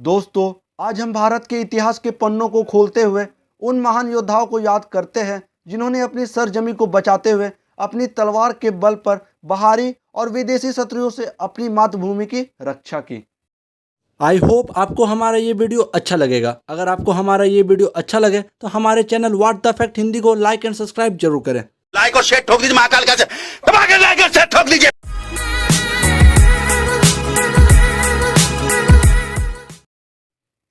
दोस्तों, आज हम भारत के इतिहास के पन्नों को खोलते हुए उन महान योद्धाओं को याद करते हैं जिन्होंने अपनी सरजमी को बचाते हुए अपनी तलवार के बल पर बाहरी और विदेशी शत्रुओं से अपनी मातृभूमि की रक्षा की। आई होप आपको हमारा ये वीडियो अच्छा लगेगा। अगर आपको हमारा ये वीडियो अच्छा लगे तो हमारे channel what the fact Hindi को लाइक एंड सब्सक्राइब जरूर करें। लाइक और शेयर ठोक दीजिए, महाकाल का दबा के लाइक और शेयर ठोक दीजिए।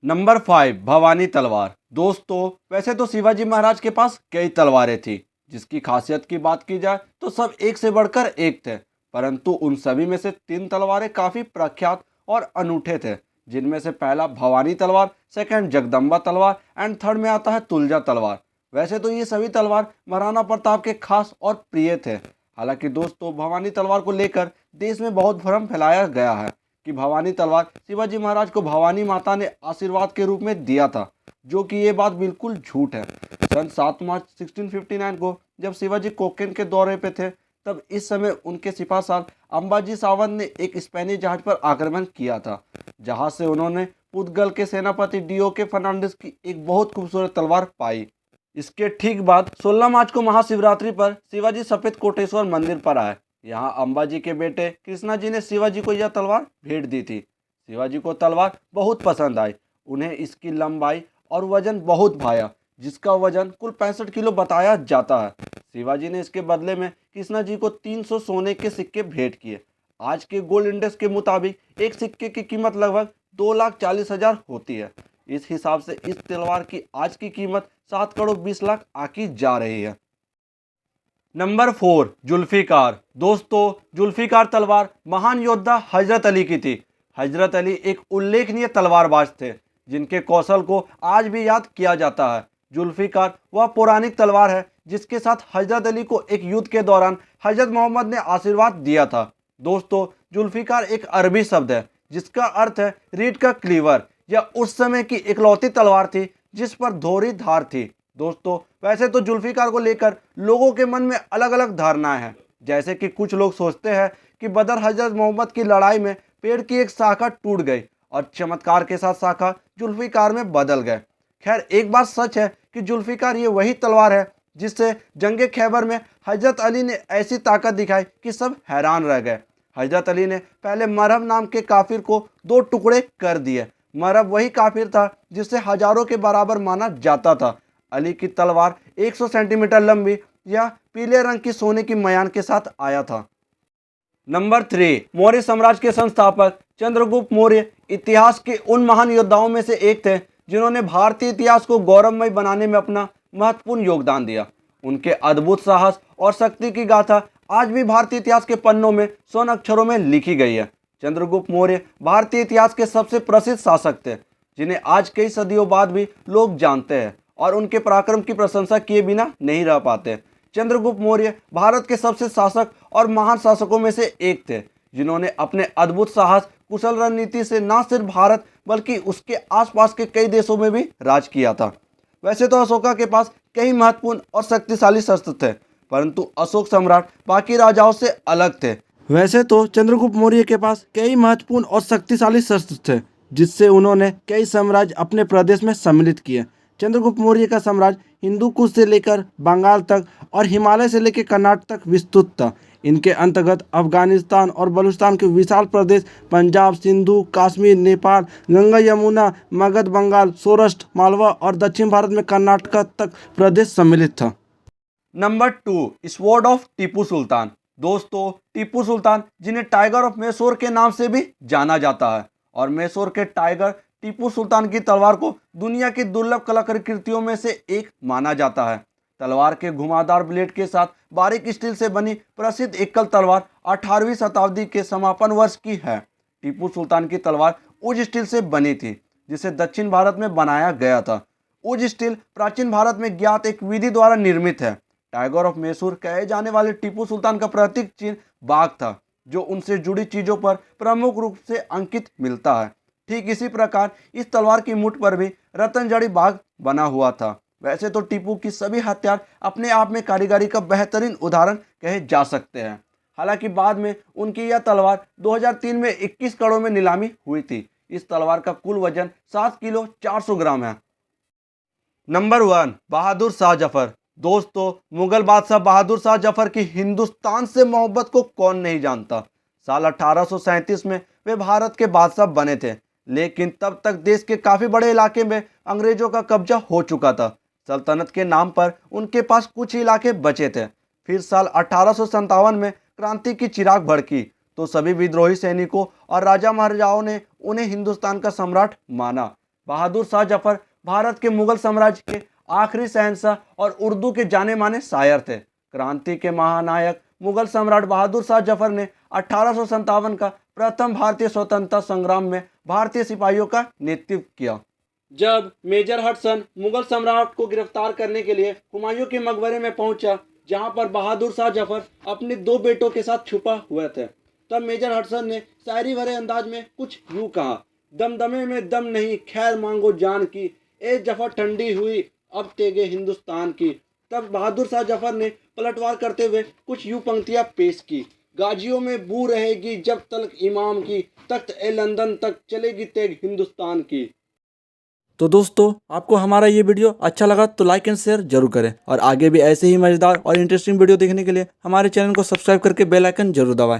नंबर 5, भवानी तलवार। दोस्तों, वैसे तो शिवाजी महाराज के पास कई तलवारें थी, जिसकी खासियत की बात की जाए तो सब एक से बढ़कर एक थे, परंतु उन सभी में से 3 तलवारें काफी प्रख्यात और अनूठे थे, जिनमें से पहला भवानी तलवार, सेकंड जगदम्बा तलवार एंड थर्ड में आता है तुलजा तलवार। वैसे तो ये सभी तलवार महाराणा प्रताप के खास और प्रिय थे। हालांकि दोस्तों, भवानी तलवार को लेकर देश में बहुत भ्रम फैलाया गया है कि भवानी तलवार शिवाजी महाराज को भवानी माता ने आशीर्वाद के रूप में दिया था, जो कि ये बात बिल्कुल झूठ है। सन 7 मार्च 1659 को जब शिवाजी कोकेन के दौरे पे थे, तब इस समय उनके सिपाहसार अंबाजी सावंत ने एक स्पेनिश जहाज पर आक्रमण किया था, जहां से उन्होंने पुर्तगाल के सेनापति डीओके फर्नांडिस की एक बहुत खूबसूरत तलवार पाई। इसके ठीक बाद 16 मार्च को महाशिवरात्रि पर शिवाजी सफेद कोटेश्वर मंदिर पर आए। यहाँ अंबाजी के बेटे कृष्णा जी ने शिवाजी को यह तलवार भेंट दी थी। शिवाजी को तलवार बहुत पसंद आई। उन्हें इसकी लंबाई और वजन बहुत भाया, जिसका वजन कुल 65 किलो बताया जाता है। शिवाजी ने इसके बदले में कृष्णा जी को 300 सोने के सिक्के भेंट किए। आज के गोल्ड इंडेक्स के मुताबिक एक सिक्के की कीमत लगभग 2,40,000 होती है। इस हिसाब से इस तलवार की आज की कीमत 7 करोड़ 20 लाख आकी जा रही है। नंबर 4, जुल्फिकार। दोस्तों, जुल्फिकार तलवार महान योद्धा हजरत अली की थी। हजरत अली एक उल्लेखनीय तलवारबाज थे, जिनके कौशल को आज भी याद किया जाता है। जुल्फिकार वह पौराणिक तलवार है जिसके साथ हजरत अली को एक युद्ध के दौरान हजरत मोहम्मद ने आशीर्वाद दिया था। दोस्तों, जुल्फिकार एक अरबी शब्द है जिसका अर्थ है रीढ़ का क्लीवर। यह उस समय की इकलौती तलवार थी जिस पर दोहरी धार थी। दोस्तों, वैसे तो जुल्फिकार को लेकर लोगों के मन में अलग अलग धारणाएं हैं। जैसे कि कुछ लोग सोचते हैं कि बदर हजरत मोहम्मद की लड़ाई में पेड़ की एक शाखा टूट गई और चमत्कार के साथ शाखा जुल्फिकार में बदल गए। खैर, एक बात सच है कि जुल्फिकार ये वही तलवार है जिससे जंगे खैबर में हजरत अली ने ऐसी ताकत दिखाई कि सब हैरान रह गए। हजरत अली ने पहले मरहब नाम के काफिर को 2 टुकड़े कर दिए। मरहब वही काफिर था जिसे हजारों के बराबर माना जाता था। अली की तलवार 100 सेंटीमीटर लंबी या पीले रंग की सोने की मयान के साथ आया था। नंबर 3, मौर्य साम्राज्य के संस्थापक चंद्रगुप्त मौर्य इतिहास के उन महान योद्धाओं में से एक थे जिन्होंने भारतीय इतिहास को गौरवमय बनाने में अपना महत्वपूर्ण योगदान दिया। उनके अद्भुत साहस और शक्ति की गाथा आज भी भारतीय इतिहास के पन्नों में स्वर्ण अक्षरों में लिखी गई है। चंद्रगुप्त मौर्य भारतीय इतिहास के सबसे प्रसिद्ध शासक थे, जिन्हें आज कई सदियों बाद भी लोग जानते हैं और उनके पराक्रम की प्रशंसा किए बिना नहीं रह पाते। चंद्रगुप्त मौर्य भारत के सबसे शासक और महान शासकों में से एक थे, जिन्होंने अपने अद्भुत साहस, कुशल रणनीति से न सिर्फ भारत बल्कि उसके आसपास के कई देशों में भी राज किया था। वैसे तो अशोका के पास कई महत्वपूर्ण और शक्तिशाली शस्त्र थे, परंतु अशोक सम्राट बाकी राजाओं से अलग थे। वैसे तो चंद्रगुप्त मौर्य के पास कई महत्वपूर्ण और शक्तिशाली शस्त्र थे, जिससे उन्होंने कई साम्राज्य अपने प्रदेश में सम्मिलित किए। चंद्रगुप्त मौर्य का साम्राज्य हिंदू कुश से लेकर बंगाल तक और हिमालय से लेकर कर्नाटक तक विस्तृत था। इनके अंतर्गत अफगानिस्तान और बलूचिस्तान के विशाल प्रदेश, पंजाब, सिंधु, कश्मीर, नेपाल, गंगा यमुना, मगध, बंगाल, सौराष्ट्र, मालवा और दक्षिण भारत में कर्नाटक तक प्रदेश सम्मिलित था। Number 2, sword of Tipu Sultan. दोस्तों, टीपू सुल्तान, जिन्हें टाइगर ऑफ मैसूर के नाम से भी जाना जाता है, और मैसूर के टाइगर टीपू सुल्तान की तलवार को दुनिया की दुर्लभ कलाकृतियों में से एक माना जाता है। तलवार के घुमावदार ब्लेड के साथ बारीक स्टील से बनी प्रसिद्ध एकल तलवार 18वीं शताब्दी के समापन वर्ष की है। टीपू सुल्तान की तलवार उज स्टील से बनी थी, जिसे दक्षिण भारत में बनाया गया था। उज स्टील प्राचीन भारत में ज्ञात एक विधि द्वारा निर्मित है। टाइगर ऑफ मैसूर कहे जाने वाले टीपू सुल्तान का प्रतीक चिन्ह बाघ था, जो उनसे जुड़ी चीजों पर प्रमुख रूप से अंकित मिलता है। ठीक इसी प्रकार इस तलवार की मुठ पर भी रतनजड़ी बाघ बना हुआ था। वैसे तो टीपू की सभी हथियार अपने आप में कारीगरी का बेहतरीन उदाहरण कहे जा सकते हैं। हालांकि बाद में उनकी यह तलवार 2003 में 21 करोड़ में नीलामी हुई थी। इस तलवार का कुल वजन 7 किलो 400 ग्राम है। नंबर 1, बहादुर शाह जफर। दोस्तों, मुगल बादशाह बहादुर शाह जफर की हिंदुस्तान से मोहब्बत को कौन नहीं जानता। साल 1837 में वे भारत के बादशाह बने थे, लेकिन तब तक देश के काफ़ी बड़े इलाके में अंग्रेजों का कब्जा हो चुका था। सल्तनत के नाम पर उनके पास कुछ इलाके बचे थे। फिर साल 1857 में क्रांति की चिराग भड़की तो सभी विद्रोही सैनिकों और राजा महाराजाओं ने उन्हें हिंदुस्तान का सम्राट माना। बहादुर शाह जफर भारत के मुगल साम्राज्य के आखिरी शहंशाह और उर्दू के जाने माने शायर थे। क्रांति के महानायक मुगल सम्राट बहादुर शाह जफर ने 1857 का प्रथम भारतीय स्वतंत्रता संग्राम में भारतीय सिपाहियों का नेतृत्व किया। जब मेजर हडसन मुगल सम्राट को गिरफ्तार करने के लिए हुमायूं के मकबरे में पहुंचा, जहां पर बहादुर शाह जफर अपने 2 बेटों के साथ छुपा हुए थे, तब मेजर हडसन ने शायरी भरे अंदाज में कुछ यूं कहा, दमदमे में दम नहीं खैर मांगो जान की, ए जफर ठंडी हुई अब तेगे हिंदुस्तान की। तब बहादुर शाह जफर ने पलटवार करते हुए कुछ यूं पंक्तियां पेश की, गाजियों में बू रहेगी जब तक इमाम की, तख्त ए लंदन तक चलेगी तेग हिंदुस्तान की। तो दोस्तों, आपको हमारा ये वीडियो अच्छा लगा तो लाइक एंड शेयर जरूर करें और आगे भी ऐसे ही मज़ेदार और इंटरेस्टिंग वीडियो देखने के लिए हमारे चैनल को सब्सक्राइब करके बेल आइकन जरूर दबाएं।